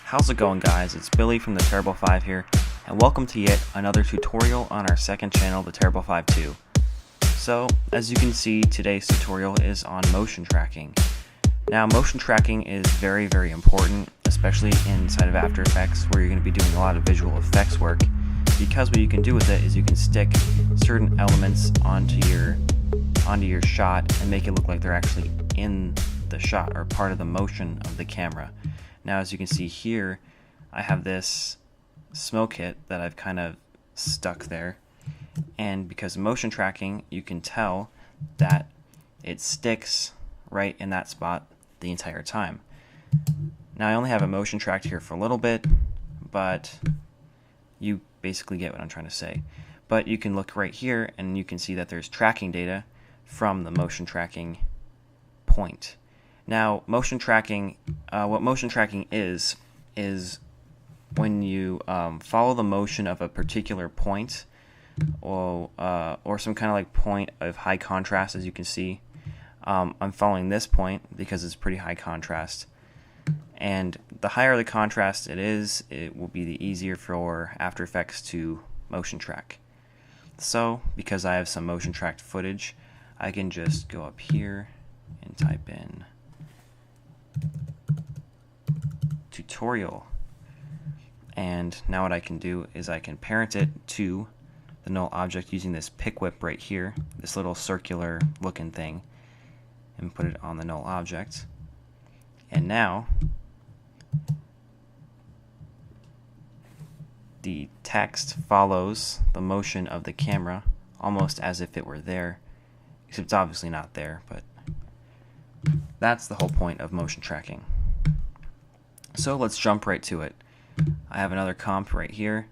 How's it going, guys? It's Billy from TheTerribleFive here, and welcome to yet another tutorial on our second channel, TheTerribleFive2. So, as you can see, today's tutorial is on motion tracking. Now, motion tracking is very, very important, especially inside of After Effects, where you're going to be doing a lot of visual effects work, because what you can do with it is you can stick certain elements onto your shot and make it look like they're actually in the shot or part of the motion of the camera. Now, as you can see here, I have this smoke hit that I've kind of stuck there, and because of motion tracking, you can tell that it sticks right in that spot the entire time. Now, I only have a motion tracked here for a little bit, but you basically get what I'm trying to say. But you can look right here and you can see that there's tracking data from the motion tracking point. Now, motion tracking, what motion tracking is when you follow the motion of a particular point, or some kind of like point of high contrast. As you can see, I'm following this point because it's pretty high contrast, and the higher the contrast it is, it will be the easier for After Effects to motion track. So, because I have some motion tracked footage, I can just go up here and type in tutorial, and now what I can do is I can parent it to the null object using this pick whip right here, this little circular looking thing, and put it on the null object. And now the text follows the motion of the camera almost as if it were there, except it's obviously not there, but that's the whole point of motion tracking. So let's jump right to it. I have another comp right here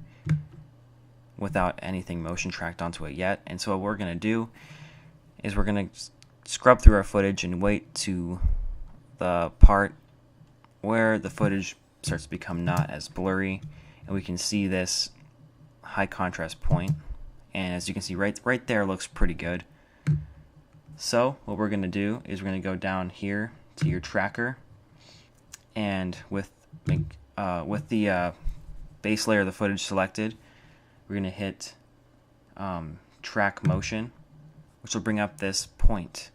without anything motion tracked onto it yet, and so what we're going to do is we're going to scrub through our footage and wait to the part where the footage starts to become not as blurry, and we can see this high contrast point, and as you can see right there looks pretty good. So what we're going to do is we're going to go down here to your tracker, and with the base layer of the footage selected, we're going to hit track motion, which will bring up this point,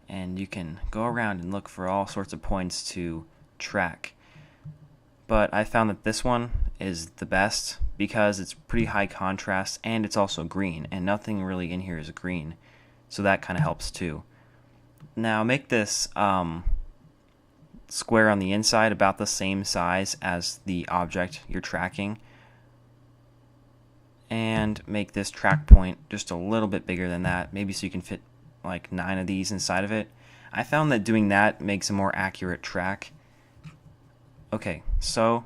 and you can go around and look for all sorts of points to track. But I found that this one is the best because it's pretty high contrast and it's also green, and nothing really in here is green, so that kind of helps too. Now make this square on the inside about the same size as the object you're tracking, and make this track point just a little bit bigger than that, maybe so you can fit like 9 of these inside of it. I found that doing that makes a more accurate track. Okay, so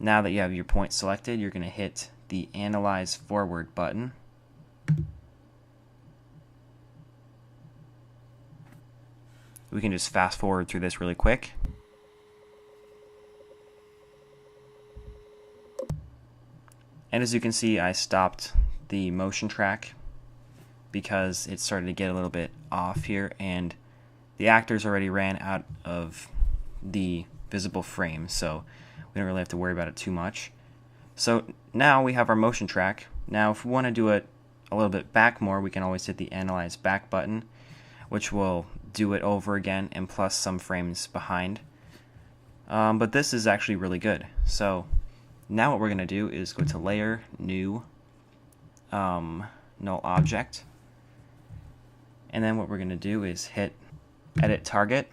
now that you have your point selected, you're going to hit the Analyze Forward button. We can just fast forward through this really quick. And as you can see, I stopped the motion track because it started to get a little bit off here, and the actors already ran out of the visible frame, so we don't really have to worry about it too much. So now we have our motion track. Now if we want to do it a little bit back more, we can always hit the Analyze Back button, which will do it over again and plus some frames behind. But this is actually really good. So now what we're going to do is go to Layer, New, Null Object, and then what we're going to do is hit Edit Target,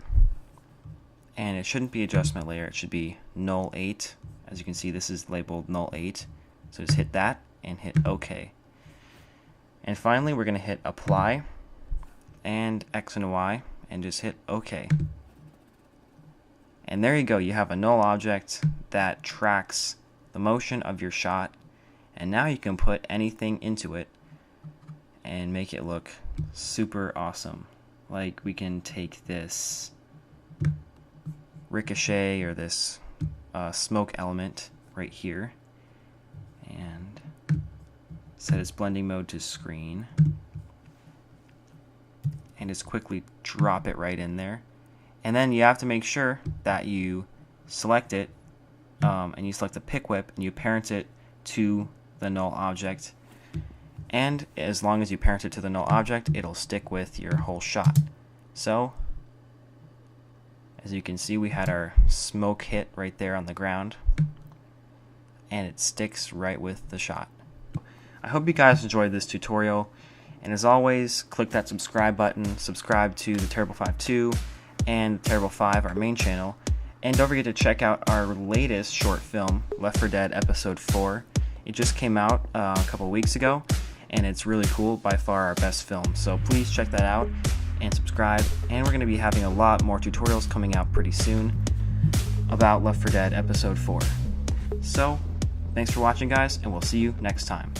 and it shouldn't be Adjustment Layer, it should be Null 8. As you can see, this is labeled Null 8, so just hit that and hit OK. And finally we're going to hit Apply and X and Y and just hit OK. And there you go, you have a null object that tracks the motion of your shot, and now you can put anything into it and make it look super awesome. Like we can take this ricochet or this smoke element right here and set its blending mode to screen and just quickly drop it right in there. And then you have to make sure that you select it and you select the pick whip and you parent it to the null object, and as long as you parent it to the null object, it'll stick with your whole shot. So as you can see, we had our smoke hit right there on the ground, and it sticks right with the shot. I hope you guys enjoyed this tutorial, and as always, click that subscribe button, subscribe to TheTerribleFive2 and TheTerribleFive, our main channel, and don't forget to check out our latest short film, Left 4 Dead Episode 4. It just came out a couple weeks ago, and it's really cool, by far our best film, so please check that out and subscribe, and we're going to be having a lot more tutorials coming out pretty soon about Left 4 Dead Episode 4. So, thanks for watching guys, and we'll see you next time.